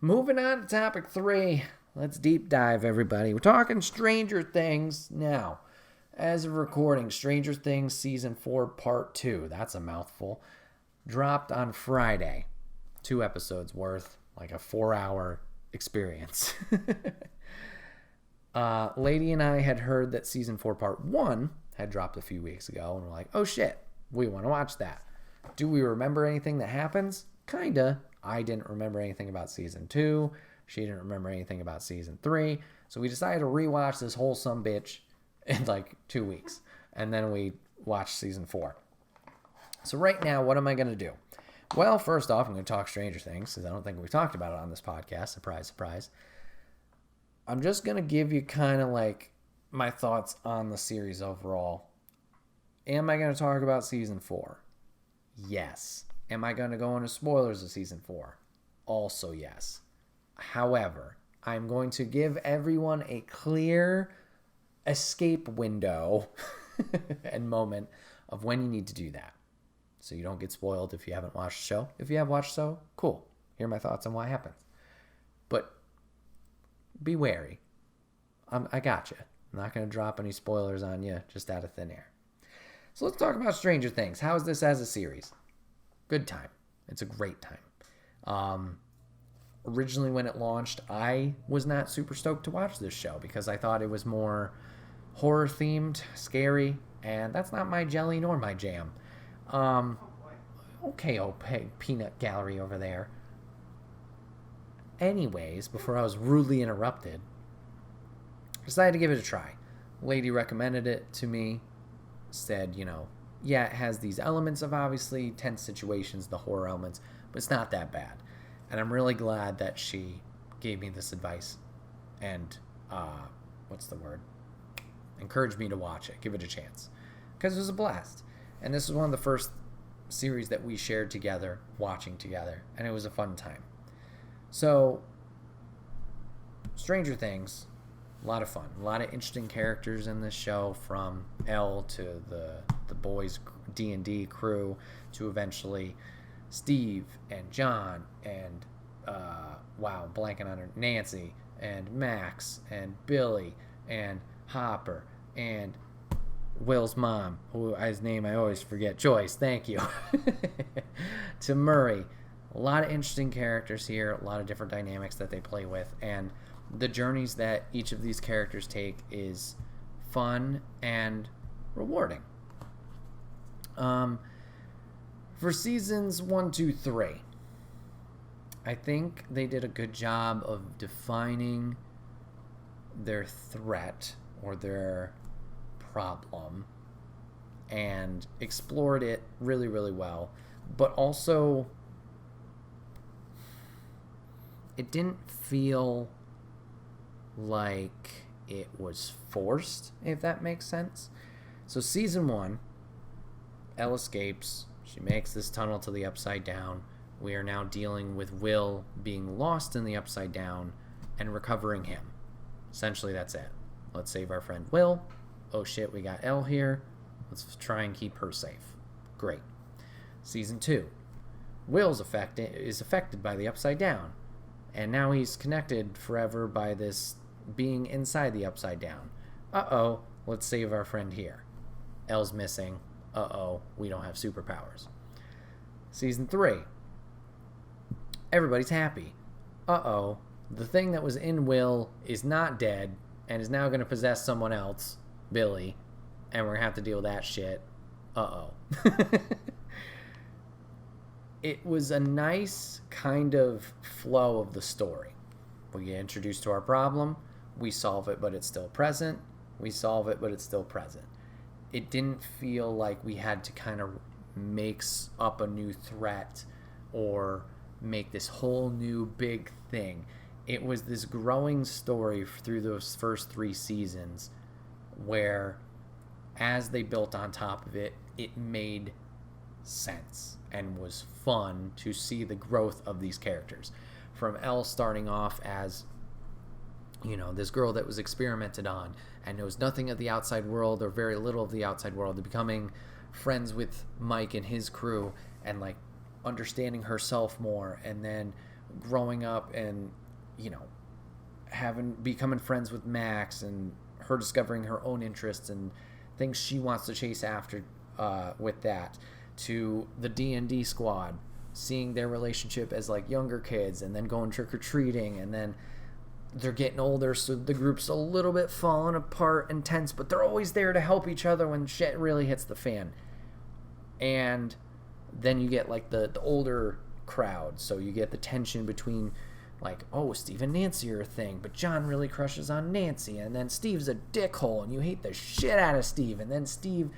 Moving on to topic 3. Let's deep dive, everybody. We're talking Stranger Things now. As of recording, Stranger Things Season 4 Part 2. That's a mouthful. Dropped on Friday. 2 episodes worth. Like a 4-hour experience. Lady and I had heard that Season 4 Part 1 had dropped a few weeks ago. And we're like, oh shit, we want to watch that. Do we remember anything that happens? Kinda. I didn't remember anything about Season 2. She didn't remember anything about Season 3. So we decided to rewatch this whole sumbitch in like 2 weeks. And then we watched Season 4. So right now, what am I going to do? Well, first off, I'm going to talk Stranger Things, because I don't think we've talked about it on this podcast. Surprise, surprise. I'm just going to give you kind of like my thoughts on the series overall. Am I going to talk about Season 4? Yes. Am I going to go into spoilers of Season 4? Also yes. However, I'm going to give everyone a clear escape window and moment of when you need to do that. So you don't get spoiled if you haven't watched the show. If you have watched the show, cool. Hear my thoughts on what happens. But be wary. I got you. I'm not going to drop any spoilers on you just out of thin air. So let's talk about Stranger Things. How is this as a series? Good time. It's a great time. Originally when it launched, I was not super stoked to watch this show because I thought it was more horror themed, scary, and that's not my jelly nor my jam. Okay, peanut gallery over there. Anyways, before I was rudely interrupted, I decided to give it a try. Lady recommended it to me, said, yeah, it has these elements of obviously tense situations, the horror elements, but it's not that bad. And I'm really glad that she gave me this advice and, encouraged me to watch it, give it a chance. Because it was a blast. And this was one of the first series that we shared together, watching together, and it was a fun time. So, Stranger Things, a lot of fun. A lot of interesting characters in this show, from Elle to the boys' D&D crew to eventually Steve and John and, blanking on her, Nancy and Max and Billy and Hopper and Will's mom, his name I always forget, Joyce, thank you, to Murray. A lot of interesting characters here, a lot of different dynamics that they play with, and the journeys that each of these characters take is fun and rewarding. For seasons 1, 2, 3, I think they did a good job of defining their threat or their problem and explored it really, really well. But also, it didn't feel like it was forced, if that makes sense. So season 1, Elle escapes. She makes this tunnel to the Upside Down. We are now dealing with Will being lost in the Upside Down and recovering him. Essentially, that's it. Let's save our friend Will. Oh shit, we got Elle here. Let's try and keep her safe. Great. Season 2. Will's is affected by the Upside Down. And now he's connected forever by this being inside the Upside Down. Uh-oh, let's save our friend here. Elle's missing. Uh-oh, we don't have superpowers. Season 3. Everybody's happy. Uh-oh, the thing that was in Will is not dead and is now going to possess someone else, Billy, and we're going to have to deal with that shit. Uh-oh. It was a nice kind of flow of the story. We get introduced to our problem, we solve it, but it's still present. We solve it, but it's still present. It didn't feel like we had to kind of make up a new threat or make this whole new big thing. It was this growing story through those first 3 seasons where, as they built on top of it, it made sense and was fun to see the growth of these characters. From Elle starting off as, this girl that was experimented on and knows nothing of the outside world or very little of the outside world, to becoming friends with Mike and his crew and like understanding herself more. And then growing up and, becoming friends with Max, and her discovering her own interests and things she wants to chase after with that, to the D&D squad, seeing their relationship as like younger kids and then going trick-or-treating, and then they're getting older, so the group's a little bit falling apart and tense, but they're always there to help each other when shit really hits the fan. And then you get like the older crowd, so you get the tension between like, oh, Steve and Nancy are a thing, but John really crushes on Nancy, and then Steve's a dickhole and you hate the shit out of Steve, and then Steve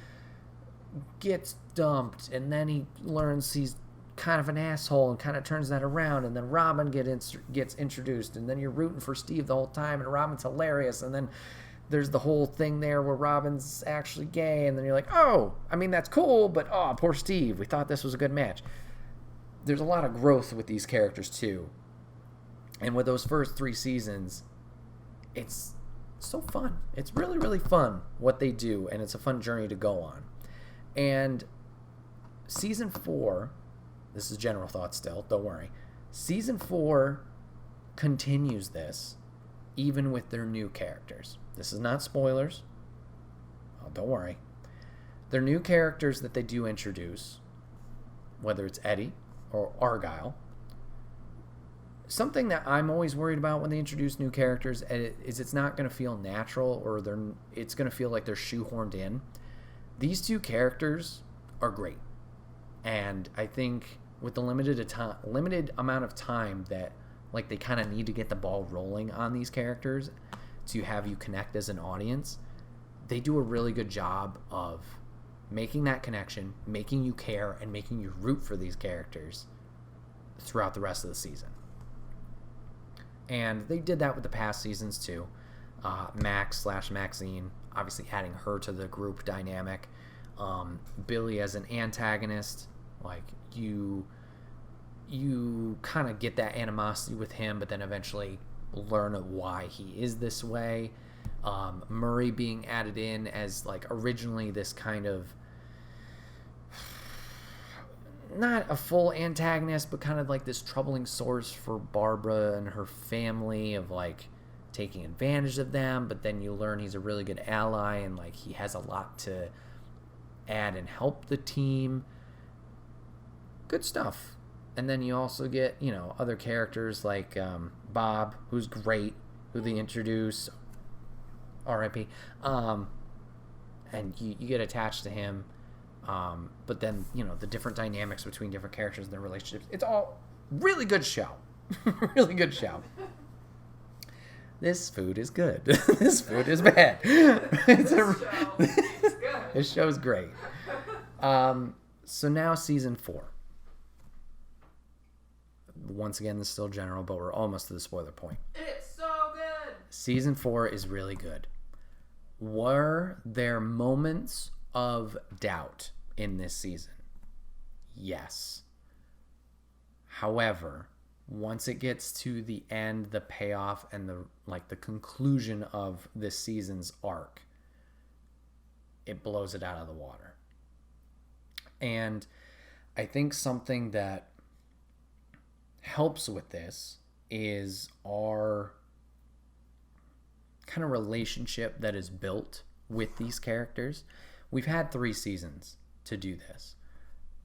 gets dumped, and then he learns he's kind of an asshole and kind of turns that around, and then Robin gets introduced, and then you're rooting for Steve the whole time, and Robin's hilarious, and then there's the whole thing there where Robin's actually gay, and then you're like, oh, I mean, that's cool, but oh, poor Steve, we thought this was a good match. There's a lot of growth with these characters too, and with those first 3 seasons, it's so fun. It's really, really fun what they do, and it's a fun journey to go on. And season 4, this is general thoughts still, don't worry. Season 4 continues this, even with their new characters. This is not spoilers. Oh, don't worry. Their new characters that they do introduce, whether it's Eddie or Argyle, something that I'm always worried about when they introduce new characters is it's not going to feel natural, or it's going to feel like they're shoehorned in. These 2 characters are great. And I think with the limited amount of time that like they kind of need to get the ball rolling on these characters to have you connect as an audience, they do a really good job of making that connection, making you care, and making you root for these characters throughout the rest of the season. And they did that with the past seasons too. Max/Maxine, obviously adding her to the group dynamic. Billy as an antagonist, like you kind of get that animosity with him, but then eventually learn why he is this way. Murray being added in as like originally this kind of not a full antagonist, but kind of like this troubling source for Barbara and her family, of like taking advantage of them, but then you learn he's a really good ally, and like he has a lot to add and help the team. Good stuff. And then you also get, other characters like Bob, who's great, who they introduce, R.I.P. And you get attached to him. But then, the different dynamics between different characters and their relationships. It's all really good show. Really good show. This food is good. This food is bad. This show is great. So now season 4. Once again, this is still general, but we're almost to the spoiler point. It's so good. Season 4 is really good. Were there moments of doubt in this season? Yes. However, once it gets to the end, the payoff, and the conclusion of this season's arc, it blows it out of the water. And I think something that helps with this is our kind of relationship that is built with these characters. We've had 3 seasons to do this.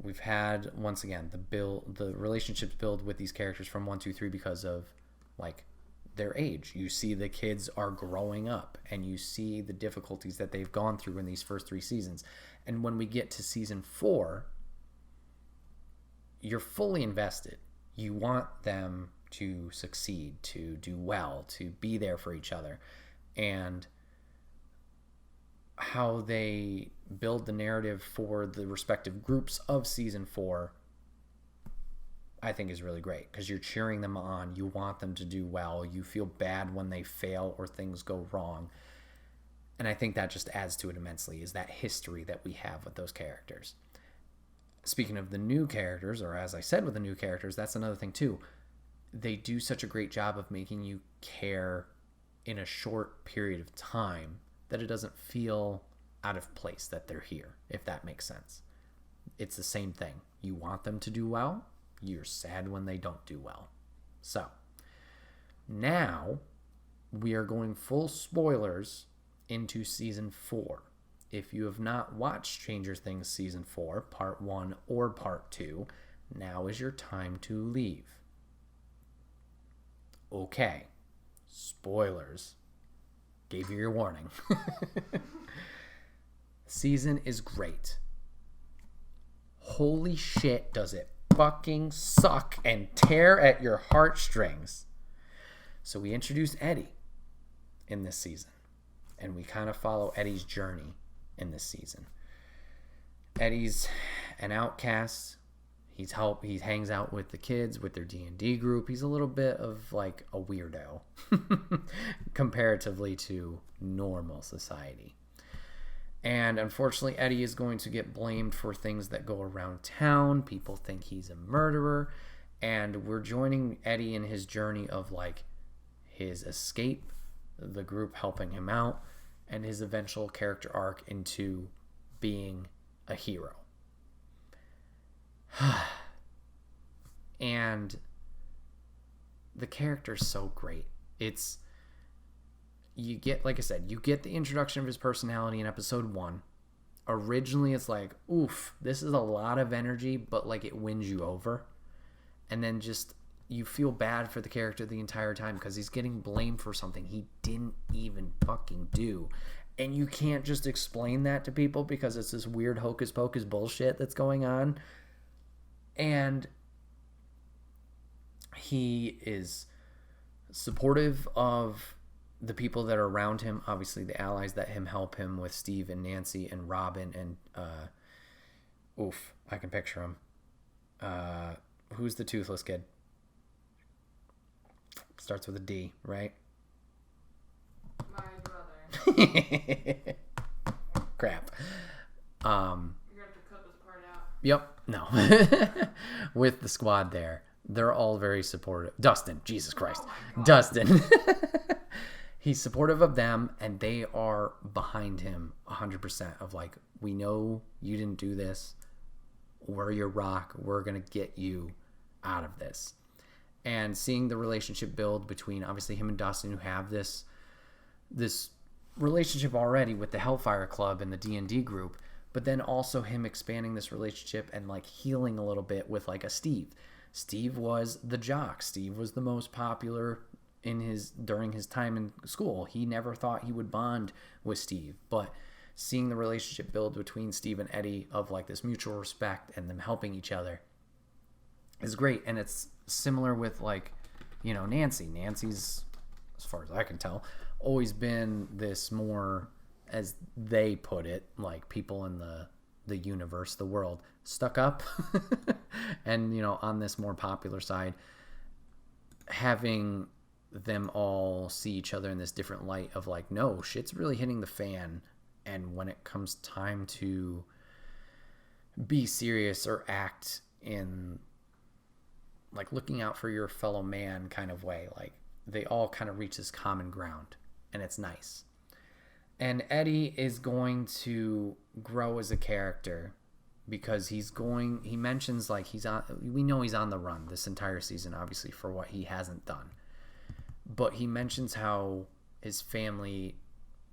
We've had, once again, the relationships build with these characters from 1, 2, 3 because of like their age. You see the kids are growing up, and you see the difficulties that they've gone through in these first 3 seasons. And when we get to season 4, you're fully invested. You want them to succeed, to do well, to be there for each other. And how they build the narrative for the respective groups of season 4, I think is really great, because you're cheering them on. You want them to do well. You feel bad when they fail or things go wrong. And I think that just adds to it immensely, is that history that we have with those characters. Speaking of the new characters, or as I said with the new characters, that's another thing too. They do such a great job of making you care in a short period of time that it doesn't feel out of place that they're here, if that makes sense. It's the same thing. You want them to do well. You're sad when they don't do well. So, now we are going full spoilers into season 4. If you have not watched Stranger Things season 4, part 1 or part 2, now is your time to leave. Okay. Spoilers. Gave you your warning. Season is great. Holy shit, does it fucking suck and tear at your heartstrings. So we introduced Eddie in this season, and we kind of follow Eddie's journey in this season. Eddie's an outcast. He hangs out with the kids with their D&D group. He's a little bit of like a weirdo comparatively to normal society. And unfortunately, Eddie is going to get blamed for things that go around town. People think he's a murderer. And we're joining Eddie in his journey of like his escape, the group helping him out, and his eventual character arc into being a hero. And the character's so great. You get the introduction of his personality in episode 1. Originally, it's like, oof, this is a lot of energy, but like it wins you over. And then just you feel bad for the character the entire time because he's getting blamed for something he didn't even fucking do. And you can't just explain that to people because it's this weird hocus pocus bullshit that's going on. And he is supportive of the people that are around him, obviously the allies that help him with Steve and Nancy and Robin and I can picture him. Who's the toothless kid? Starts with a D, right? My brother. Crap. You're going to have to cut this part out. Yep. No. With the squad there. They're all very supportive. Dustin. Jesus Christ. Oh Dustin. He's supportive of them, and they are behind him 100% of like, we know you didn't do this. We're your rock. We're going to get you out of this. And seeing the relationship build between obviously him and Dustin, who have this relationship already with the Hellfire Club and the D&D group, but then also him expanding this relationship and like healing a little bit with like a Steve. Steve was the jock. Steve was the most popular during his time in school. He never thought he would bond with Steve, but seeing the relationship build between Steve and Eddie of like this mutual respect and them helping each other is great. And it's similar with like, Nancy. Nancy's, as far as I can tell, always been this more, as they put it, like people in the universe, the world, stuck up and, on this more popular side, having them all see each other in this different light of like, no, shit's really hitting the fan. And when it comes time to be serious or act in like looking out for your fellow man kind of way, like they all kind of reach this common ground, and it's nice. And Eddie is going to grow as a character because he mentions like we know he's on the run this entire season, obviously, for what he hasn't done. But he mentions how his family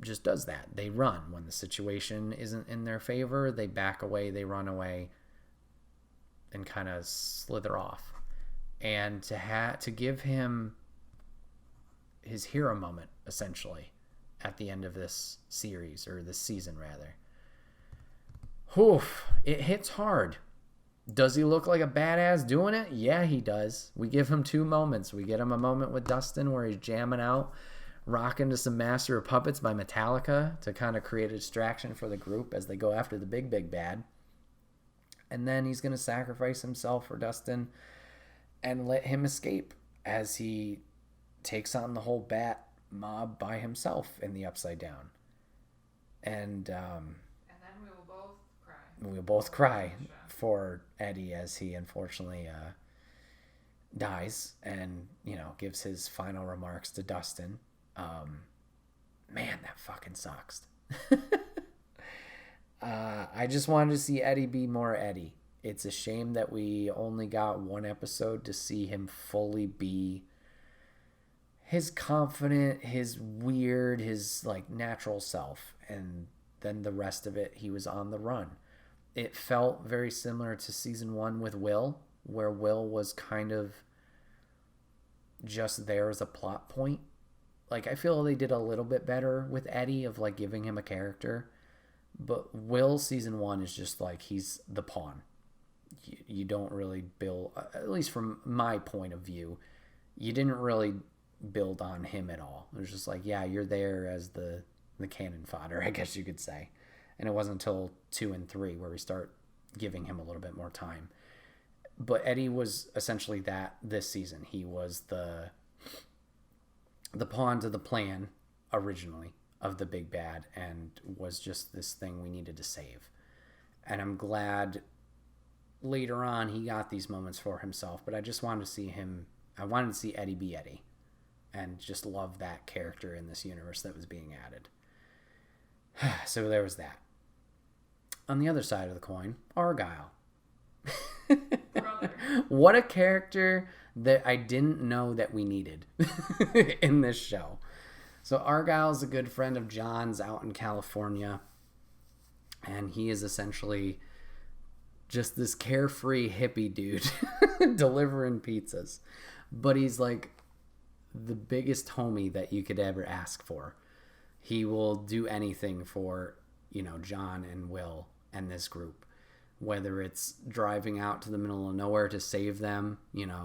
just does that. They run when the situation isn't in their favor. They back away, they run away, and kind of slither off. And to give him his hero moment, essentially, at the end of this series, or this season, rather. Oof, it hits hard. Does he look like a badass doing it? Yeah, he does. We give him 2 moments. We get him a moment with Dustin where he's jamming out, rocking to some Master of Puppets by Metallica to kind of create a distraction for the group as they go after the big bad. And then he's going to sacrifice himself for Dustin and let him escape as he takes on the whole Bat mob by himself in the Upside Down. And then we will both cry. We'll both cry for Eddie as he unfortunately dies and, gives his final remarks to Dustin. Man, that fucking sucks. I just wanted to see Eddie be more Eddie. It's a shame that we only got one episode to see him fully be his confident, his weird, his like natural self. And then the rest of it, he was on the run. It felt very similar to season 1 with Will, where Will was kind of just there as a plot point. Like, I feel they did a little bit better with Eddie of like giving him a character. But Will season 1 is just like he's the pawn. You don't really build, at least from my point of view, you didn't really build on him at all. It was just like, yeah, you're there as the cannon fodder, I guess you could say. And it wasn't until 2 and 3 where we start giving him a little bit more time. But Eddie was essentially that this season. He was the pawn to the plan originally of the big bad, and was just this thing we needed to save. And I'm glad later on he got these moments for himself, but I just wanted to see him, I wanted to see Eddie be Eddie, and just love that character in this universe that was being added. So there was that. On the other side of the coin, Argyle. Brother. What a character that I didn't know that we needed in this show. So Argyle's a good friend of John's out in California, and he is essentially just this carefree hippie dude delivering pizzas. But he's like the biggest homie that you could ever ask for. He will do anything for, John and Will and this group. Whether it's driving out to the middle of nowhere to save them,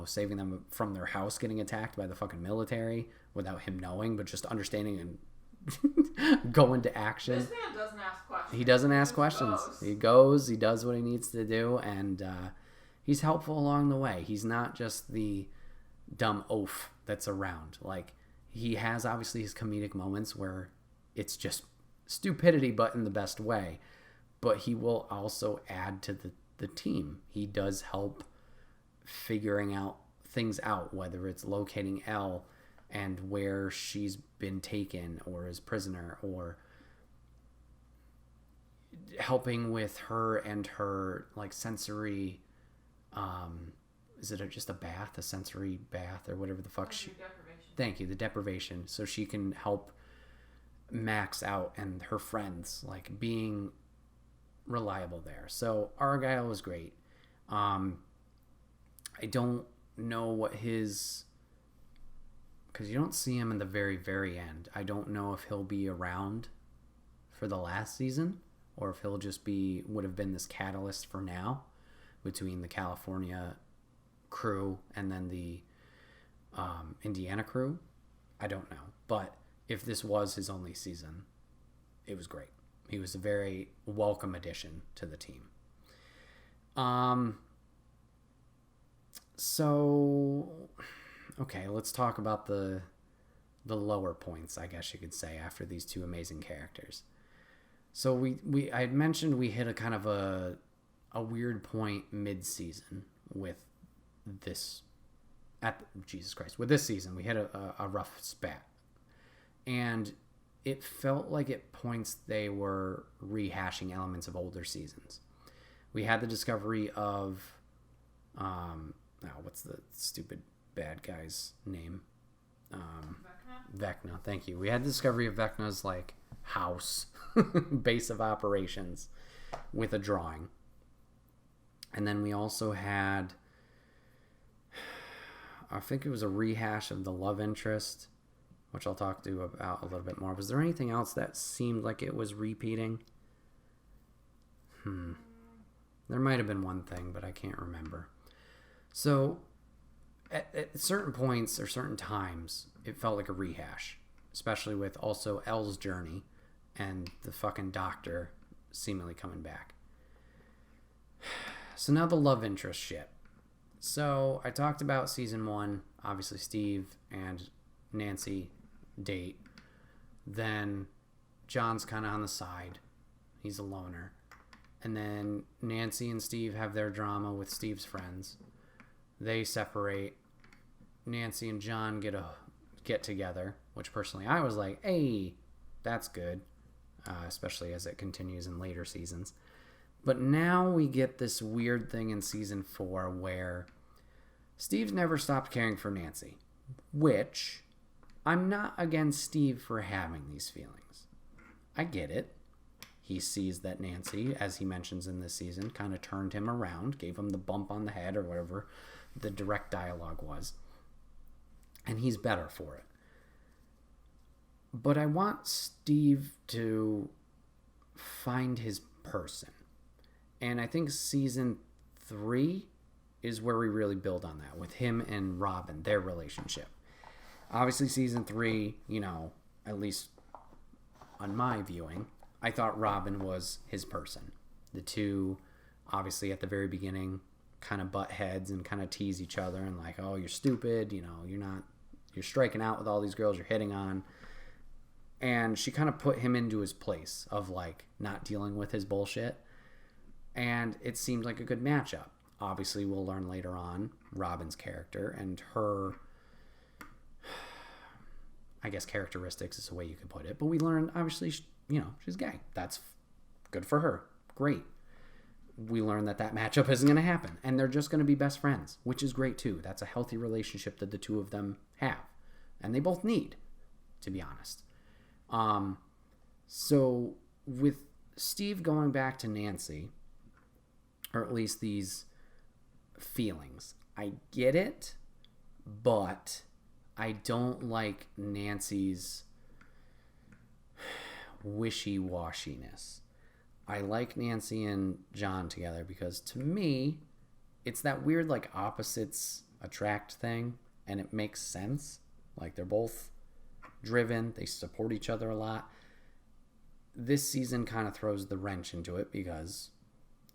saving them from their house getting attacked by the fucking military without him knowing, but just understanding and go into action. This man doesn't ask questions. He doesn't ask questions. He goes, he does what he needs to do, and he's helpful along the way. He's not just the dumb oaf that's around. Like, he has obviously his comedic moments where it's just stupidity, but in the best way. But he will also add to the team. He does help figuring out things out, whether it's locating Elle and where she's been taken or is prisoner, or helping with her and her like sensory, is it just a bath, a sensory bath, or whatever the fuck Deprivation. Thank you, the deprivation, so she can help Max out and her friends, like being reliable there. So Argyle was great. I don't know what his, because you don't see him in the very, very end. I don't know if he'll be around for the last season, or if he'll just would have been this catalyst for now between the California crew and then the Indiana crew. I don't know. But if this was his only season, it was great. He was a very welcome addition to the team. So, okay, let's talk about the lower points, I guess you could say, after these two amazing characters. So I had mentioned we hit a kind of a weird point mid-season with this, with this season, we hit a rough spat. And it felt like at points they were rehashing elements of older seasons. We had the discovery of, what's the stupid bad guy's name? Vecna, thank you. We had the discovery of Vecna's like house, base of operations, with a drawing. And then we also had, I think it was a rehash of the love interest, which I'll talk to you about a little bit more. Was there anything else that seemed like it was repeating? There might have been one thing, but I can't remember. So, at certain points or certain times, it felt like a rehash. Especially with also Elle's journey and the fucking doctor seemingly coming back. So now the love interest shit. So, I talked about season 1. Obviously, Steve and Nancy date. Then John's kind of on the side. He's a loner. And then Nancy and Steve have their drama with Steve's friends. They separate. Nancy and John get together, which personally I was like, hey, that's good, especially as it continues in later seasons. But now we get this weird thing in season 4 where Steve's never stopped caring for Nancy, which I'm not against Steve for having these feelings. I get it. He sees that Nancy, as he mentions in this season, kind of turned him around, gave him the bump on the head or whatever the direct dialogue was. And he's better for it. But I want Steve to find his person. And I think season 3 is where we really build on that with him and Robin, their relationship. Obviously, season 3, at least on my viewing, I thought Robin was his person. The two, obviously, at the very beginning, kind of butt heads and kind of tease each other and like, oh, you're stupid, you're striking out with all these girls you're hitting on. And she kind of put him into his place of like not dealing with his bullshit. And it seemed like a good matchup. Obviously, we'll learn later on Robin's character and her, I guess, characteristics is the way you could put it. But we learn, obviously, she's gay. That's good for her. Great. We learn that matchup isn't going to happen. And they're just going to be best friends, which is great too. That's a healthy relationship that the two of them have. And they both need, to be honest. So with Steve going back to Nancy, or at least these feelings, I get it, but I don't like Nancy's wishy-washiness. I like Nancy and John together because to me, it's that weird like opposites attract thing, and it makes sense. Like they're both driven, they support each other a lot. This season kind of throws the wrench into it because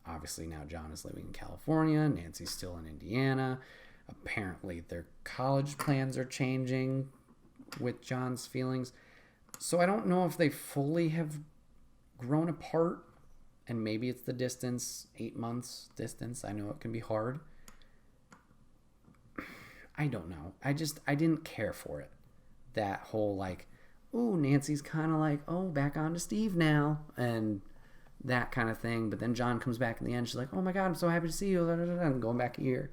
obviously now John is living in California, Nancy's still in Indiana. Apparently their college plans are changing with John's feelings. So I don't know if they fully have grown apart, and maybe it's the distance, 8 months distance. I know it can be hard. I don't know. I didn't care for it. That whole like, ooh, Nancy's kind of like, oh, back on to Steve now, and that kind of thing. But then John comes back in the end. She's like, oh my God, I'm so happy to see you. I'm going back here.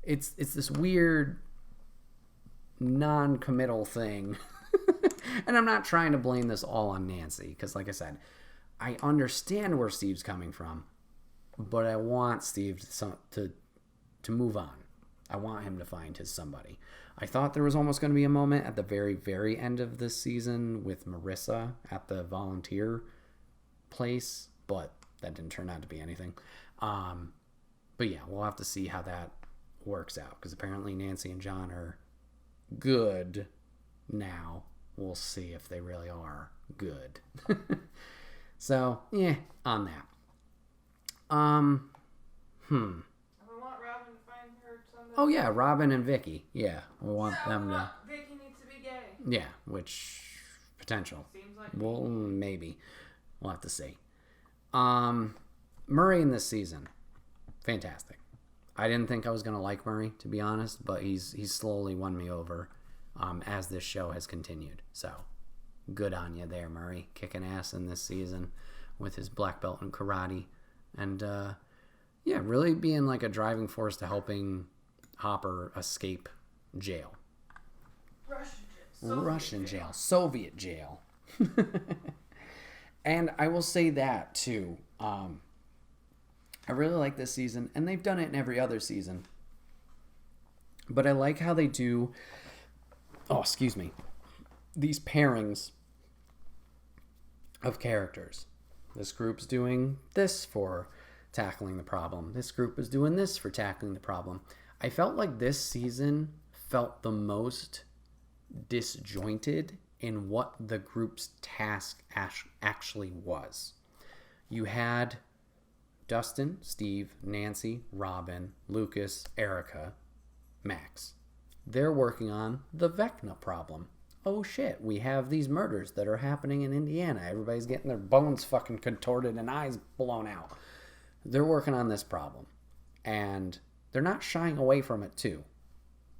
It's this weird non-committal thing. And I'm not trying to blame this all on Nancy because, like I said, I understand where Steve's coming from, but I want Steve to move on. I want him to find his somebody. I thought there was almost going to be a moment at the very, very end of this season with Marissa at the volunteer place, but that didn't turn out to be anything. But yeah, we'll have to see how that works out because apparently Nancy and John are good now. We'll see if they really are good. So, yeah, on that. We want Robin to find her somebody. Oh, yeah, Robin and Vicky. Yeah, we want them to... Vicky needs to be gay. Yeah, which... Potential. Seems like... Well, maybe. We'll have to see. Murray in this season. Fantastic. I didn't think I was going to like Murray, to be honest, but he's slowly won me over as this show has continued. So, good on you there, Murray. Kicking ass in this season with his black belt in karate. And, yeah, really being like a driving force to helping Hopper escape jail. Russian jail. Soviet jail. And I will say that, too. I really like this season, and they've done it in every other season. But I like how they do... Oh, excuse me. These pairings of characters. This group's doing this for tackling the problem. This group is doing this for tackling the problem. I felt like this season felt the most disjointed in what the group's task actually was. You had Dustin, Steve, Nancy, Robin, Lucas, Erica, Max. They're working on the Vecna problem. Oh shit, we have these murders that are happening in Indiana. Everybody's getting their bones fucking contorted and eyes blown out. They're working on this problem. And they're not shying away from it too.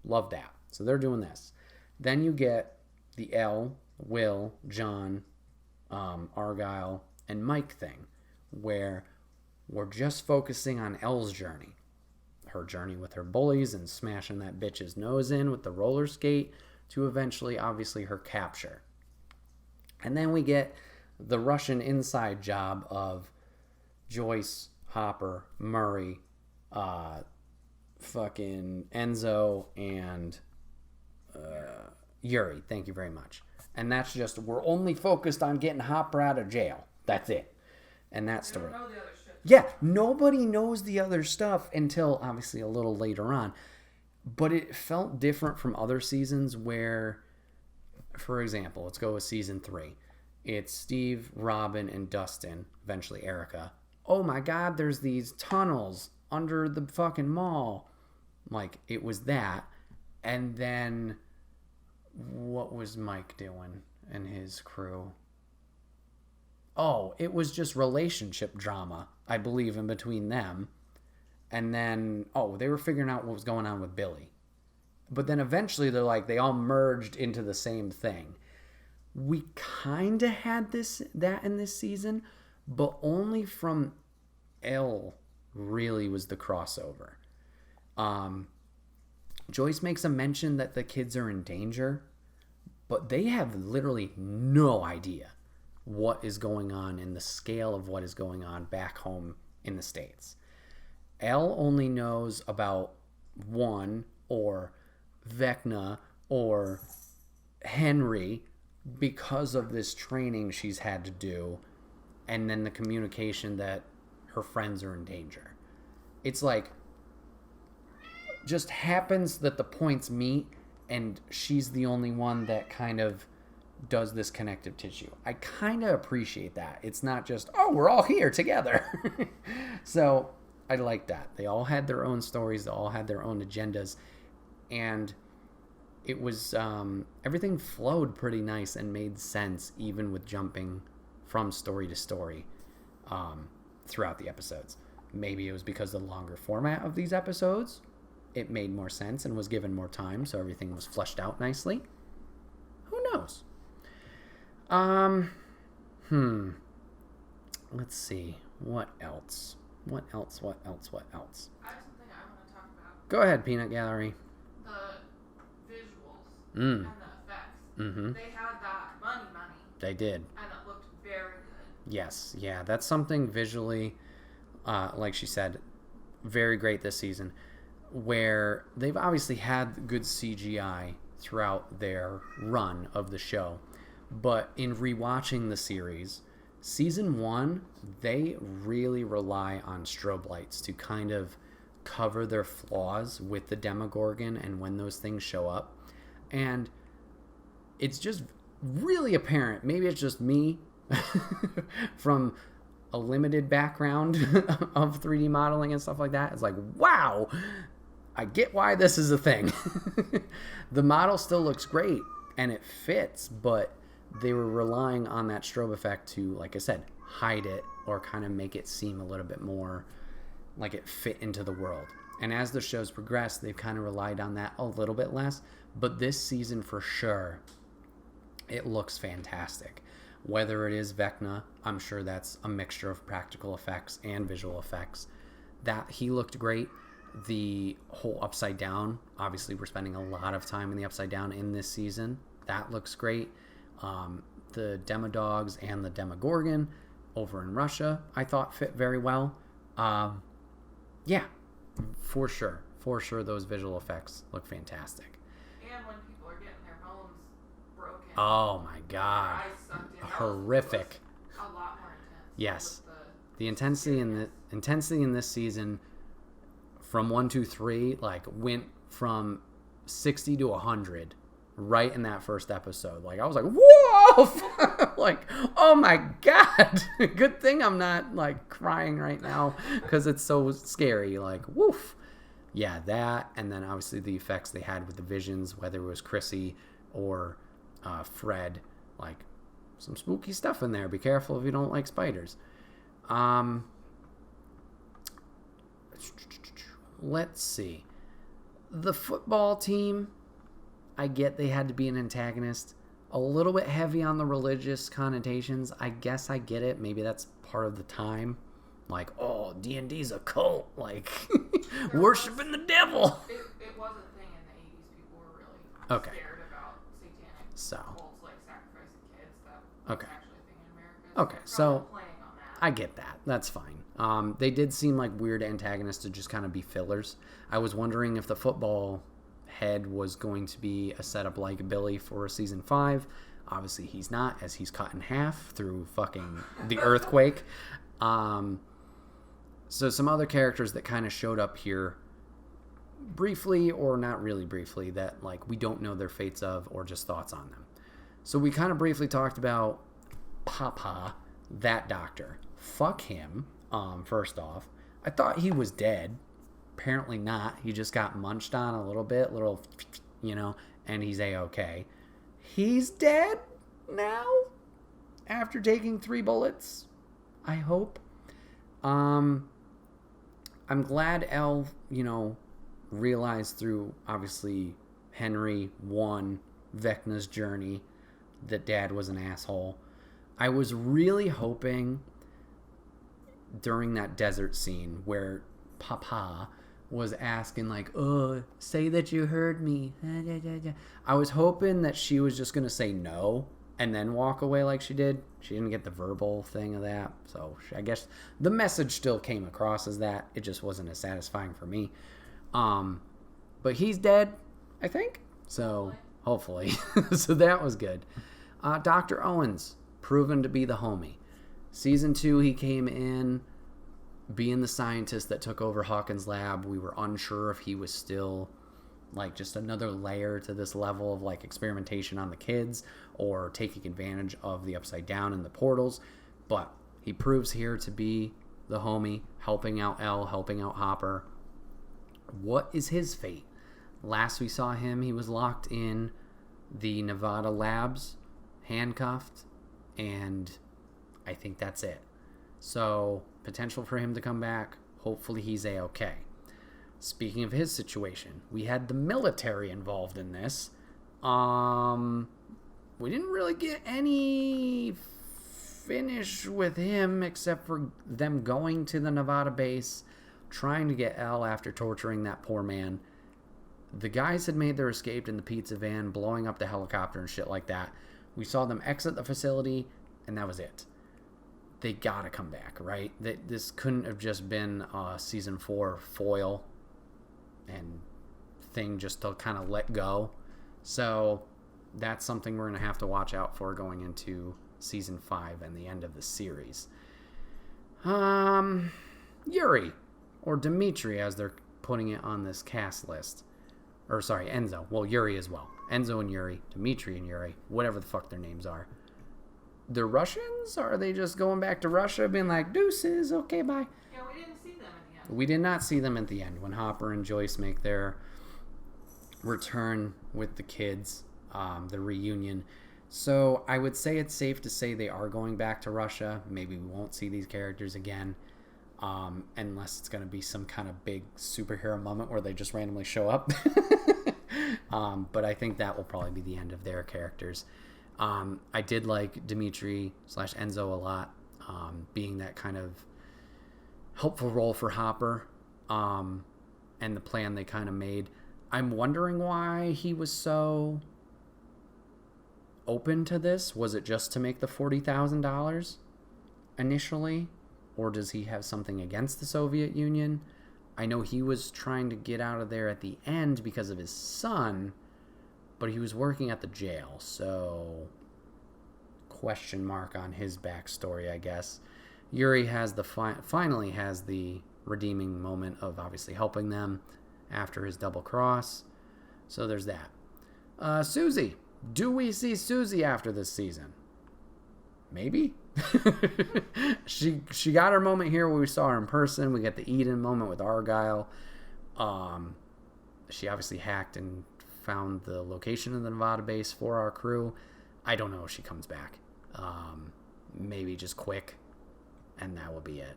Love that. So they're doing this. Then you get the Elle, Will, John, Argyle, and Mike thing, where we're just focusing on Elle's journey. Her journey with her bullies and smashing that bitch's nose in with the roller skate to eventually, obviously, her capture. And then we get the Russian inside job of Joyce, Hopper, Murray, fucking Enzo, and Yuri. Thank you very much. And that's just, we're only focused on getting Hopper out of jail. That's it. And that story. Know the other shit. Yeah, nobody knows the other stuff until obviously a little later on. But it felt different from other seasons where, for example, let's go with season 3. It's Steve, Robin, and Dustin, eventually Erica. Oh my God, there's these tunnels under the fucking mall. Like, it was that. And then, what was Mike doing and his crew? Oh, it was just relationship drama, I believe, in between them. And then, they were figuring out what was going on with Billy. But then eventually they're like, they all merged into the same thing. We kind of had that in this season, but only from Elle really was the crossover. Joyce makes a mention that the kids are in danger, but they have literally no idea what is going on and the scale of what is going on back home in the States. Elle only knows about one or Vecna or Henry because of this training she's had to do, and then the communication that her friends are in danger. It's like, just happens that the points meet, and she's the only one that kind of does this connective tissue. I kind of appreciate that. It's not just, we're all here together. So I like that. They all had their own stories. They all had their own agendas. And it was, everything flowed pretty nice and made sense, even with jumping from story to story throughout the episodes. Maybe it was because of the longer format of these episodes. It made more sense and was given more time, so everything was fleshed out nicely. Who knows? Let's see. What else? What else? I have something I want to talk about. Go ahead, Peanut Gallery. The visuals Mm. and the effects. Mm-hmm. They had that money. They did. And it looked very good. Yes. Yeah, that's something visually, like she said, very great this season, where they've obviously had good CGI throughout their run of the show. But in rewatching the series, season 1, they really rely on strobe lights to kind of cover their flaws with the Demogorgon and when those things show up. And it's just really apparent. Maybe it's just me from a limited background of 3D modeling and stuff like that. It's like, wow, I get why this is a thing. The model still looks great and it fits, but they were relying on that strobe effect to, like I said, hide it or kind of make it seem a little bit more like it fit into the world. And as the show's progressed, they've kind of relied on that a little bit less. But this season, for sure, it looks fantastic. Whether it is Vecna, I'm sure that's a mixture of practical effects and visual effects. That he looked great. The whole Upside Down, obviously we're spending a lot of time in the Upside Down in this season. That looks great. The Demodogs and the Demogorgon over in Russia, I thought fit very well. Yeah, for sure. For sure, those visual effects look fantastic. And when people are getting their homes broken. Oh my God. Their eyes sucked in. Horrific. A lot more intense. Yes. With The intensity in this season from 1, 2, 3, like, went from 60 to 100 right in that first episode. Like, I was like, whoa! Like, oh my God. Good thing I'm not, like, crying right now because it's so scary. Like, woof. Yeah, that, and then obviously the effects they had with the visions, whether it was Chrissy or Fred, like, some spooky stuff in there. Be careful if you don't like spiders. Let's see. The football team, I get they had to be an antagonist. A little bit heavy on the religious connotations. I guess I get it. Maybe that's part of the time. like, oh, D&D's a cult, like worshiping the devil. It was a thing in the 80s. People were really scared about satanic cults, like sacrificing kids. That was actually a thing in America. Okay, so playing on that. I get that. That's fine. They did seem like weird antagonists to just kind of be fillers. I was wondering if the football head was going to be a setup like Billy for season 5. Obviously, he's not, as he's cut in half through fucking the earthquake. So some other characters that kind of showed up here briefly or not really briefly that like we don't know their fates of or just thoughts on them. So we kind of briefly talked about Papa, that doctor. Fuck him, first off. I thought he was dead. Apparently not. He just got munched on a little bit, and he's A-okay. He's dead now after taking 3 bullets, I hope. I'm glad Elle, realized through, obviously, Henry 1, Vecna's journey, that Dad was an asshole. I was really hoping during that desert scene where Papa was asking, like, oh, say that you heard me. I was hoping that she was just going to say no and then walk away like she did. She didn't get the verbal thing of that. So I guess the message still came across as that. It just wasn't as satisfying for me. But he's dead, I think. So hopefully. So that was good. Dr. Owens, proven to be the homie. Season 2, he came in being the scientist that took over Hawkins' lab. We were unsure if he was still like just another layer to this level of like experimentation on the kids or taking advantage of the Upside Down and the portals. But he proves here to be the homie, helping out Elle, helping out Hopper. What is his fate? Last we saw him, he was locked in the Nevada labs, handcuffed, and I think that's it. So, potential for him to come back. Hopefully he's A-okay. Speaking of his situation, we had the military involved in this. We didn't really get any finish with him except for them going to the Nevada base, trying to get Elle after torturing that poor man. The guys had made their escape in the pizza van, blowing up the helicopter and shit like that. We saw them exit the facility, and that was it. They gotta come back, right? This couldn't have just been a season 4 foil and thing just to kind of let go. So that's something we're going to have to watch out for going into season 5 and the end of the series. Yuri, or Dimitri as they're putting it on this cast list. Or sorry, Enzo. Well, Yuri as well. Enzo and Yuri, Dimitri and Yuri, whatever the fuck their names are. The Russians? Or are they just going back to Russia being like, deuces, okay, bye? Yeah, we didn't see them in the end. We did not see them at the end when Hopper and Joyce make their return with the kids, the reunion. So I would say it's safe to say they are going back to Russia. Maybe we won't see these characters again, unless it's going to be some kind of big superhero moment where they just randomly show up. But I think that will probably be the end of their characters. I did like Dimitri / Enzo a lot, being that kind of helpful role for Hopper, and the plan they kind of made. I'm wondering why he was so open to this. Was it just to make the $40,000 initially? Or does he have something against the Soviet Union? I know he was trying to get out of there at the end because of his son, but he was working at the jail, so question mark on his backstory, I guess. Yuri has finally has the redeeming moment of obviously helping them after his double cross. So there's that. Susie. Do we see Susie after this season? Maybe. She got her moment here where we saw her in person. We got the Eden moment with Argyle. She obviously hacked and found the location of the Nevada base for our crew. I don't know if she comes back. Maybe just quick, and that will be it.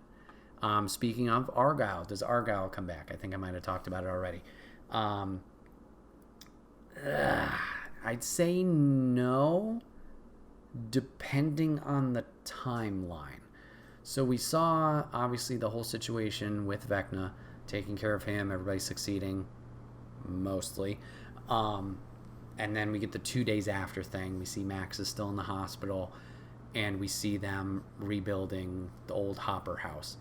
Speaking of Argyle, does Argyle come back? I think I might have talked about it already. I'd say no, depending on the timeline. So we saw, obviously, the whole situation with Vecna, taking care of him, everybody succeeding, mostly. And then we get the 2 days after thing. We see Max is still in the hospital, and we see them rebuilding the old Hopper house.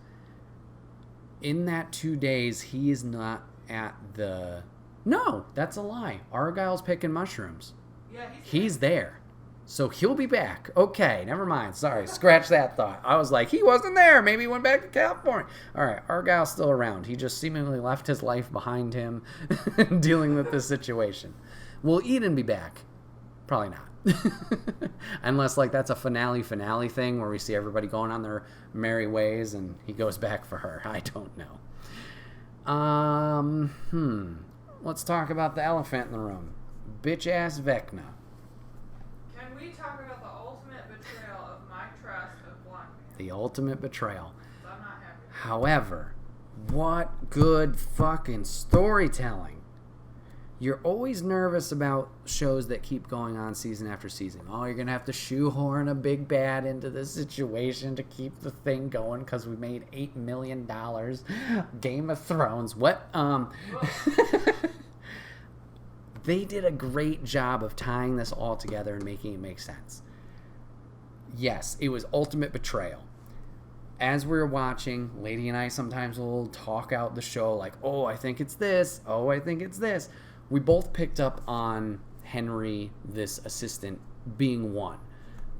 In that 2 days, he is not at the... No, that's a lie. Argyle's picking mushrooms. Yeah, he's there. So he'll be back. Okay, never mind. Sorry, scratch that thought. I was like, he wasn't there. Maybe he went back to California. All right, Argyle's still around. He just seemingly left his life behind him dealing with this situation. Will Eden be back? Probably not. Unless, like, that's a finale thing where we see everybody going on their merry ways and he goes back for her. I don't know. Let's talk about the elephant in the room. Bitch-ass Vecna. Can we talk about the ultimate betrayal of my trust of Blonde Man? The ultimate betrayal. I'm not happy. However, what good fucking storytelling. You're always nervous about shows that keep going on season after season. Oh, you're going to have to shoehorn a big bad into this situation to keep the thing going because we made $8 million. Game of Thrones. What? They did a great job of tying this all together and making it make sense. Yes, it was ultimate betrayal. As we were watching, Lady and I sometimes will talk out the show like, oh, I think it's this. Oh, I think it's this. We both picked up on Henry, this assistant, being one.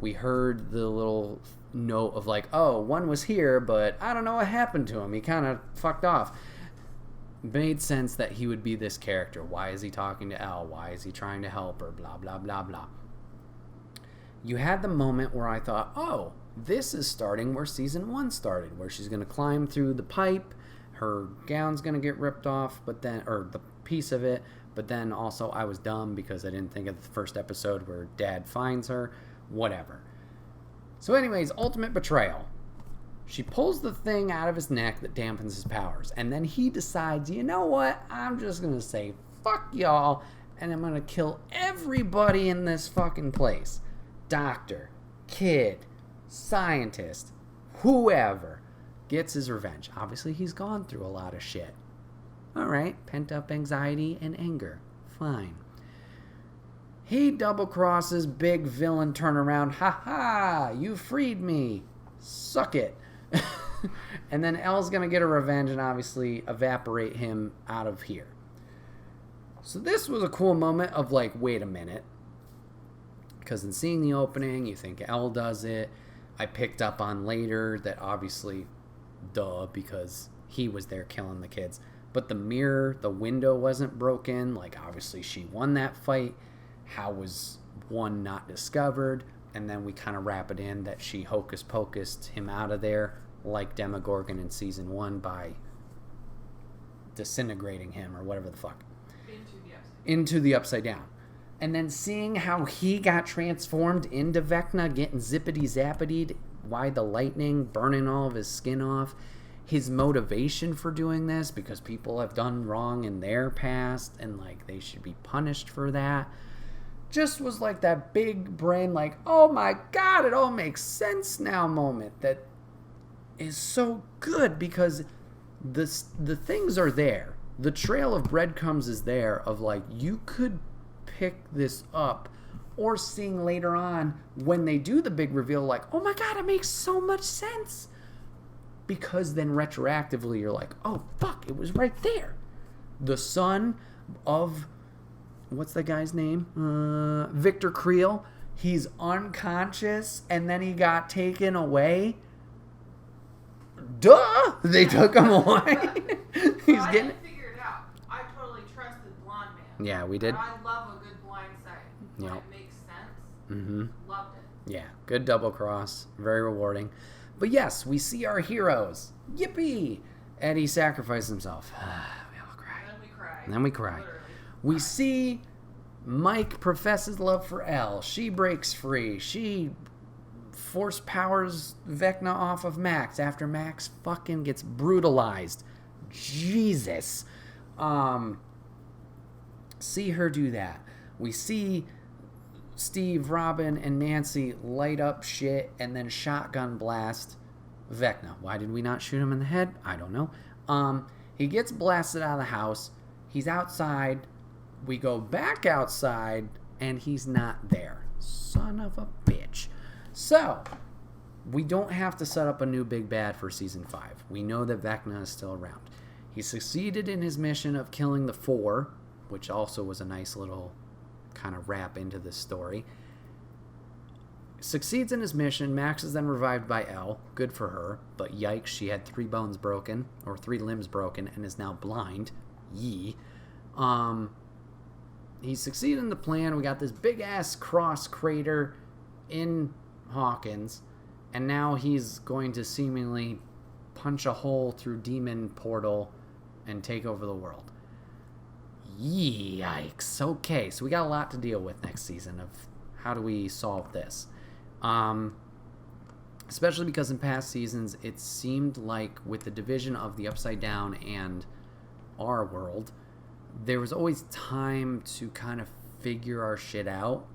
We heard the little note of like, oh, one was here, but I don't know what happened to him. He kind of fucked off. Made sense that he would be this character. Why is he talking to Elle? Why is he trying to help her? Blah, blah, blah, blah. You had the moment where I thought, oh, this is starting where season 1 started, where she's going to climb through the pipe, her gown's going to get ripped off, but then, or the piece of it, but then also I was dumb because I didn't think of the first episode where Dad finds her. Whatever. So anyways, ultimate betrayal. She pulls the thing out of his neck that dampens his powers. And then he decides, you know what? I'm just going to say, fuck y'all. And I'm going to kill everybody in this fucking place. Doctor, kid, scientist, whoever gets his revenge. Obviously, he's gone through a lot of shit. All right, pent up anxiety and anger. Fine. He double crosses big villain turnaround. Ha ha! You freed me. Suck it. And then Elle's gonna get her revenge and obviously evaporate him out of here. So this was a cool moment of like, wait a minute. Because in seeing the opening, you think Elle does it. I picked up on later that obviously, duh, because he was there killing the kids. But the mirror, the window wasn't broken. Like, obviously, she won that fight. How was one not discovered? And then we kind of wrap it in that she hocus pocused him out of there, like Demogorgon in season 1 by disintegrating him or whatever the fuck. Into the upside down. And then seeing how he got transformed into Vecna, getting zippity-zappity, why the lightning, burning all of his skin off. His motivation for doing this, because people have done wrong in their past and like they should be punished for that, just was like that big brain like, oh my god, it all makes sense now moment that is so good because the things are there. The trail of breadcrumbs is there of like, you could pick this up, or seeing later on when they do the big reveal like, oh my god, it makes so much sense. Because then retroactively you're like, oh, fuck, it was right there. The son of, what's that guy's name? Victor Creel. He's unconscious, and then he got taken away. Duh! They took him away. He's I didn't figure it out. I totally trusted Blonde Man. Yeah, we did. And I love a good blind side. When it makes sense. Mm-hmm. Loved it. Yeah, good double cross. Very rewarding. But yes, we see our heroes. Yippee! Eddie sacrificed himself. We all cry. And then we cry. Literally. We see Mike professes love for Elle. She breaks free. She force powers Vecna off of Max after Max fucking gets brutalized. Jesus. See her do that. We see Steve, Robin, and Nancy light up shit and then shotgun blast Vecna. Why did we not shoot him in the head? I don't know. He gets blasted out of the house. He's outside. We go back outside, and he's not there. Son of a bitch. So, we don't have to set up a new big bad for Season 5. We know that Vecna is still around. He succeeded in his mission of killing the Four, which also was a nice little kind of wrap into this story. Succeeds in his mission. Max is then revived by Elle. Good for her. But yikes, she had 3 bones broken, or 3 limbs broken, and is now blind. Yee. He succeeded in the plan. We got this big-ass cross crater in Hawkins, and now he's going to seemingly punch a hole through Demon Portal and take over the world. Yikes. Okay, so we got a lot to deal with next season of how do we solve this. Especially because in past seasons, it seemed like with the division of the Upside Down and our world, there was always time to kind of figure our shit out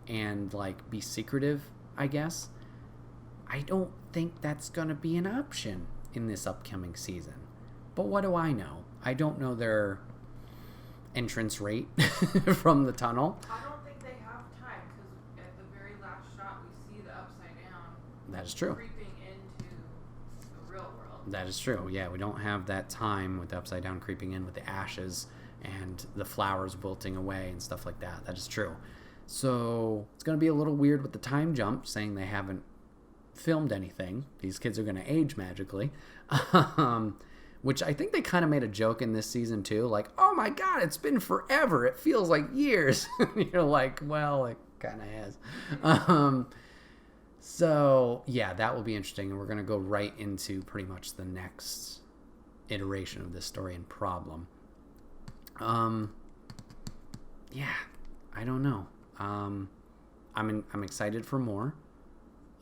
and like be secretive, I guess. I don't think that's going to be an option in this upcoming season. But what do I know? I don't know their entrance rate from the tunnel. I don't think they have time because at the very last shot we see the Upside Down. That is true. Creeping into the real world. That is true. Yeah, we don't have that time with the Upside Down creeping in with the ashes and the flowers wilting away and stuff like that. That is true. So it's going to be a little weird with the time jump, saying they haven't filmed anything. These kids are going to age magically. Which I think they kind of made a joke in this season too. Like, oh my God, it's been forever. It feels like years. You're like, well, it kind of has. So yeah, that will be interesting. And we're going to go right into pretty much the next iteration of this story and problem. Yeah, I don't know. I'm excited for more.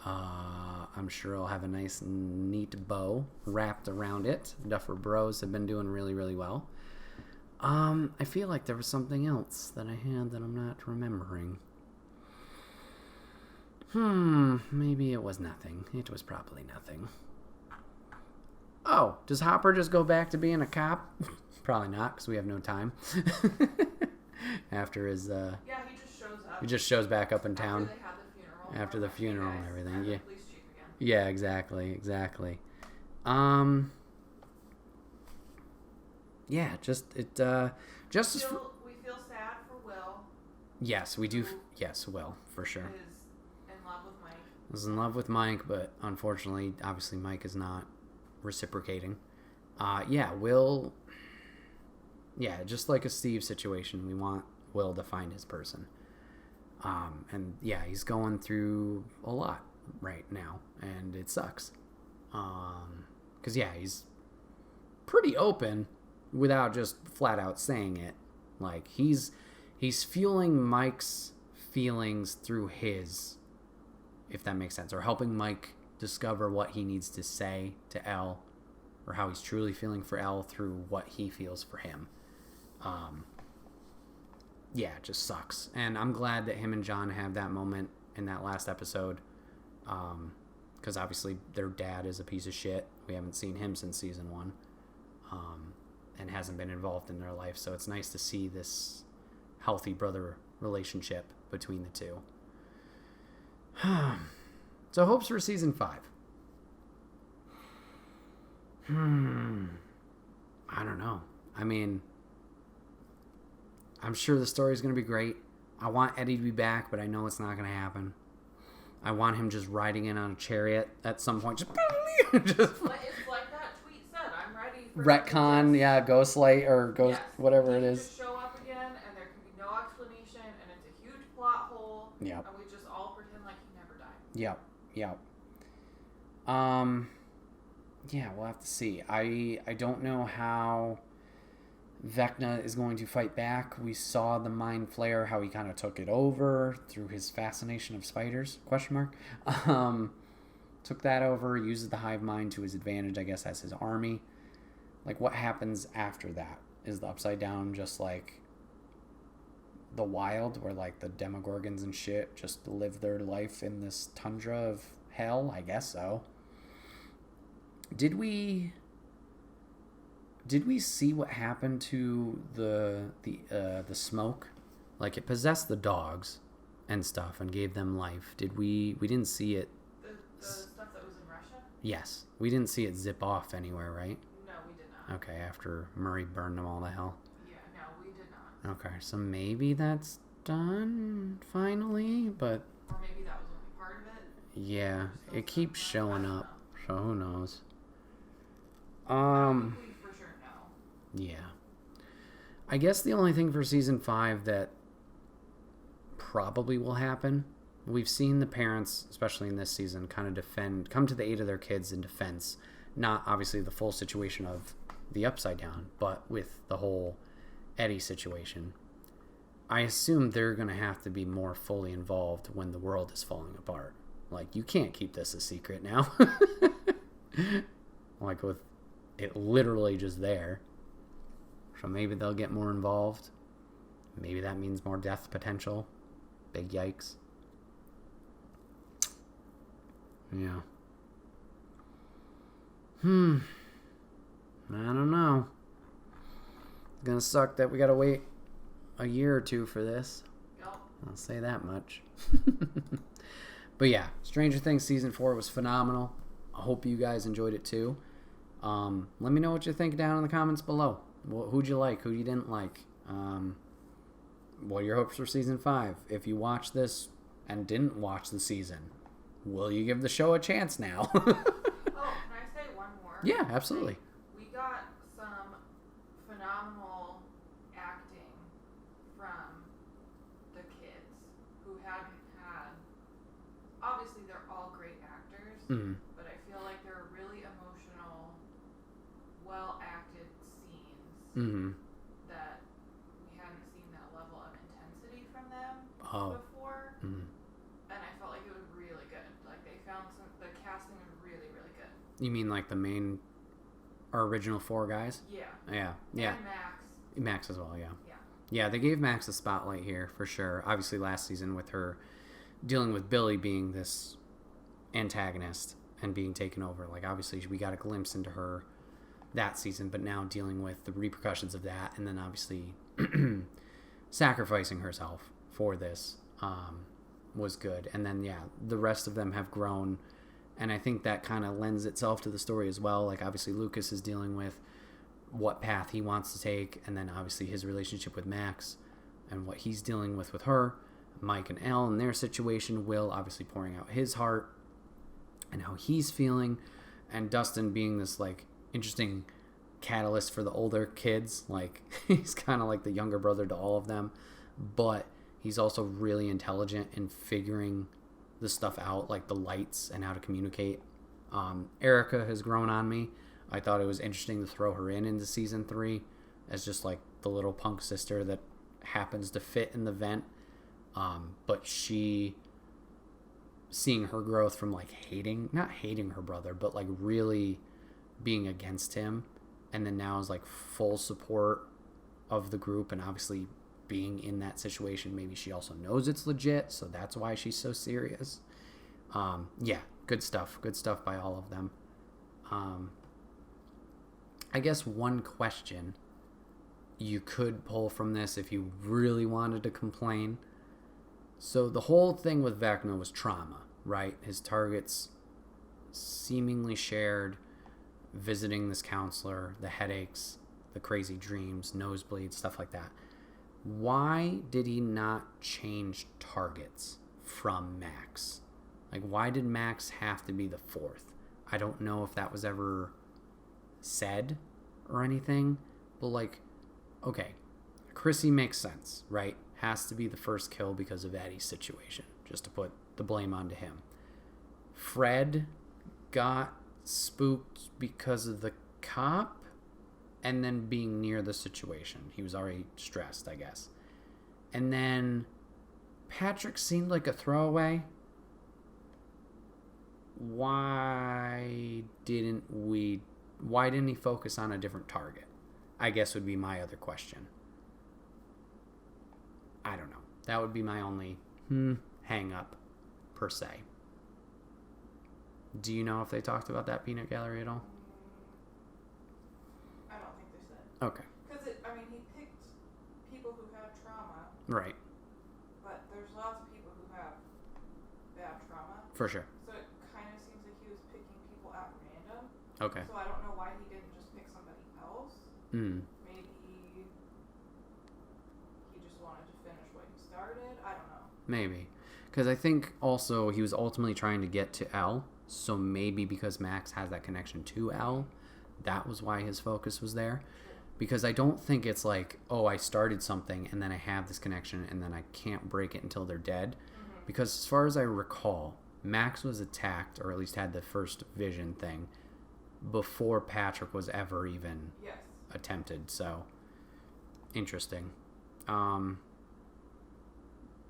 I'm sure I'll have a nice, neat bow wrapped around it. Duffer Bros have been doing really, really well. I feel like there was something else that I had that I'm not remembering. Maybe it was nothing. It was probably nothing. Oh, does Hopper just go back to being a cop? Probably not, because we have no time. After his, yeah, he just shows up. He just shows back up in town. After the funeral and everything. Yeah. Police chief again. Yeah, exactly. Yeah, We feel sad for Will. Yes, we do. Yes, Will, for sure. Is in love with Mike. Is in love with Mike, but unfortunately, obviously, Mike is not reciprocating. Yeah, Will. Yeah, just like a Steve situation, we want Will to find his person. And yeah, he's going through a lot right now, and it sucks. 'Cause yeah, he's pretty open without just flat out saying it. Like he's fueling Mike's feelings through his, if that makes sense, or helping Mike discover what he needs to say to Elle, or how he's truly feeling for Elle through what he feels for him. Yeah, it just sucks. And I'm glad that him and John have that moment in that last episode. Because obviously their dad is a piece of shit. We haven't seen him since season 1. And hasn't been involved in their life. So it's nice to see this healthy brother relationship between the two. So hopes for season 5. I don't know. I mean, I'm sure the story's going to be great. I want Eddie to be back, but I know it's not going to happen. I want him just riding in on a chariot at some point. Just it's like that tweet said, I'm ready for retcon, yeah, ghost light or ghost, yes. whatever it is. Just show up again, and there can be no explanation, and it's a huge plot hole. Yep. And we just all pretend like he never died. Yep. Yeah, we'll have to see. I don't know how Vecna is going to fight back. We saw the Mind Flayer, how he kind of took it over through his fascination of spiders, ? Took that over, uses the hive mind to his advantage, I guess, as his army. Like, what happens after that? Is the Upside Down just like the wild, where like the Demogorgons and shit just live their life in this tundra of hell? I guess so. Did we see what happened to the smoke? Like, it possessed the dogs and stuff and gave them life. We didn't see it. The stuff that was in Russia? Yes. We didn't see it zip off anywhere, right? No, we did not. Okay, after Murray burned them all to hell. Yeah, no, we did not. Okay, so maybe that's done finally, but... Or maybe that was only part of it. Yeah, it keeps showing up, so who knows? We for sure know. Yeah. I guess the only thing for season 5 that probably will happen, we've seen the parents, especially in this season, kind of come to the aid of their kids in defense. Not obviously the full situation of the Upside Down, but with the whole Eddie situation. I assume they're going to have to be more fully involved when the world is falling apart. Like, you can't keep this a secret now. Like, with it literally just there. So maybe they'll get more involved. Maybe that means more death potential. Big yikes. Yeah. I don't know. It's gonna suck that we gotta wait a year or two for this. Yep. I'll say that much. But yeah, Stranger Things Season 4 was phenomenal. I hope you guys enjoyed it too. Let me know what you think down in the comments below. Who'd you like? Who you didn't like? What are your hopes for Season 5? If you watched this and didn't watch the season, will you give the show a chance now? Oh, can I say one more? Yeah, absolutely. We got some phenomenal acting from the kids who hadn't had... Obviously, they're all great actors, but I feel like they're really emotional, well-acted scenes that we hadn't seen that level of intensity from them before. And I felt like it was really good. Like, the casting was really, really good. You mean like our original 4 guys? Yeah. Yeah. And Max as well, yeah. Yeah, they gave Max a spotlight here for sure. Obviously last season with her dealing with Billy being this antagonist and being taken over. Like, obviously we got a glimpse into her that season, but now dealing with the repercussions of that, and then obviously sacrificing herself for this was good. And then, yeah, the rest of them have grown, and I think that kind of lends itself to the story as well. Like, obviously Lucas is dealing with what path he wants to take, and then obviously his relationship with Max and what he's dealing with her. Mike and Elle and their situation, Will obviously pouring out his heart and how he's feeling, and Dustin being this like interesting catalyst for the older kids. Like, he's kind of like the younger brother to all of them, but he's also really intelligent in figuring the stuff out, like the lights and how to communicate. Erica has grown on me. I thought it was interesting to throw her into season 3 as just like the little punk sister that happens to fit in the vent. But seeing her growth from like not hating her brother, but like really being against him, and then now is like full support of the group, and obviously being in that situation, maybe she also knows it's legit, so that's why she's so serious. Yeah, good stuff by all of them. I guess one question you could pull from this if you really wanted to complain. So the whole thing with Vecna was trauma, right? His targets seemingly shared visiting this counselor, the headaches, the crazy dreams, nosebleeds, stuff like that. Why did he not change targets from Max? Like, why did Max have to be the 4th? I don't know if that was ever said or anything, but like, okay, Chrissy makes sense, right? Has to be the first kill because of Eddie's situation, just to put the blame onto him. Fred got spooked because of the cop and then being near the situation. He was already stressed, I guess. And then Patrick seemed like a throwaway. Why didn't he focus on a different target? I guess would be my other question. I don't know. That would be my only hang up, per se. Do you know if they talked about that peanut gallery at all? Okay. Because, he picked people who had trauma. Right. But there's lots of people who have bad trauma. For sure. So it kind of seems like he was picking people at random. Okay. So I don't know why he didn't just pick somebody else. Maybe he just wanted to finish what he started. I don't know. Maybe. Because I think also he was ultimately trying to get to L. So maybe because Max has that connection to L, that was why his focus was there. Because I don't think it's like, oh, I started something and then I have this connection and then I can't break it until they're dead. Because as far as I recall, Max was attacked, or at least had the first vision thing, before Patrick was ever even attempted. So, interesting.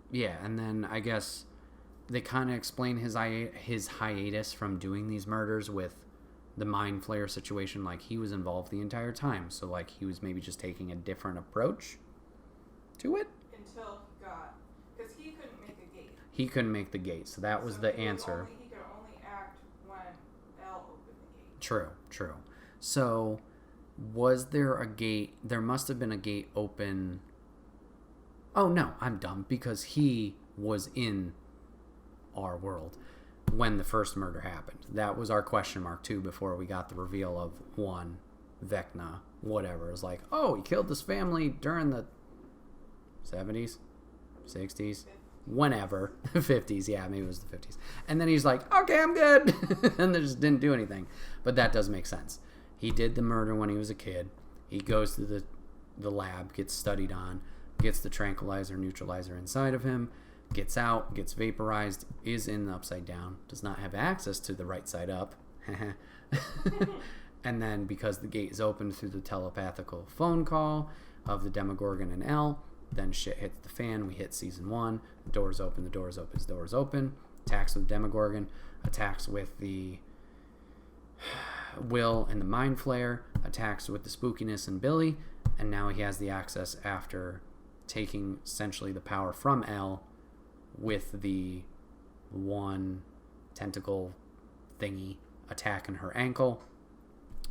Yeah, and then I guess they kind of explain his hiatus from doing these murders with the mind flare situation. Like, he was involved the entire time. So, like, he was maybe just taking a different approach to it. Until he got... Because he couldn't make a gate. He couldn't make the gate. So that was the answer. He could only act when L opened the gate. True. So, was there a gate? There must have been a gate open... Oh, no, I'm dumb. Because he was in our world when the first murder happened. That was our question mark, too, before we got the reveal of one, Vecna, whatever. It was like, oh, he killed this family during the 70s, 60s, whenever. 50s, yeah, maybe it was the 50s. And then he's like, okay, I'm good. And they just didn't do anything. But that does make sense. He did the murder when he was a kid. He goes to the lab, gets studied on, gets the tranquilizer, neutralizer inside of him, gets out, gets vaporized, is in the upside down, does not have access to the right side up. And then because the gate is opened through the telepathical phone call of the Demogorgon and L, then shit hits the fan. We hit season 1. The doors open. Attacks with Demogorgon. Attacks with the Will and the Mind Flayer. Attacks with the spookiness and Billy. And now he has the access after taking essentially the power from L with the one tentacle thingy attacking her ankle.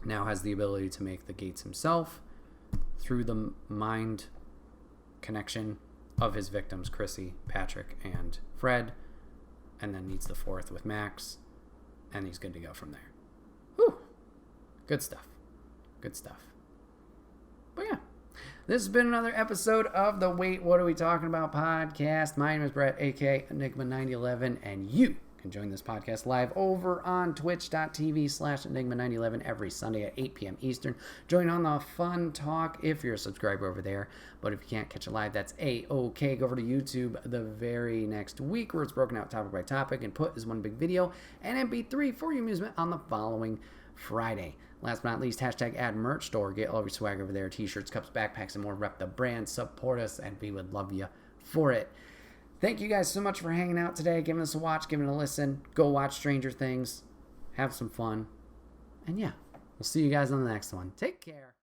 Now has the ability to make the gates himself through the mind connection of his victims, Chrissy, Patrick, and Fred. And then needs the fourth with Max. And he's good to go from there. Whew. Good stuff. But yeah. This has been another episode of the Wait, What Are We Talking About podcast. My name is Bret, aka Enigma911, and you can join this podcast live over on twitch.tv/Enigma911 every Sunday at 8 p.m. Eastern. Join on the fun talk if you're a subscriber over there. But if you can't catch it live, that's A-OK. Go over to YouTube the very next week where it's broken out topic by topic and put as one big video and MP3 for your amusement on the following Friday. Last but not least, hashtag ad merch store. Get all of your swag over there. T-shirts, cups, backpacks, and more. Rep the brand. Support us, and we would love you for it. Thank you guys so much for hanging out today, giving us a watch, giving it a listen. Go watch Stranger Things. Have some fun. And yeah, we'll see you guys on the next one. Take care.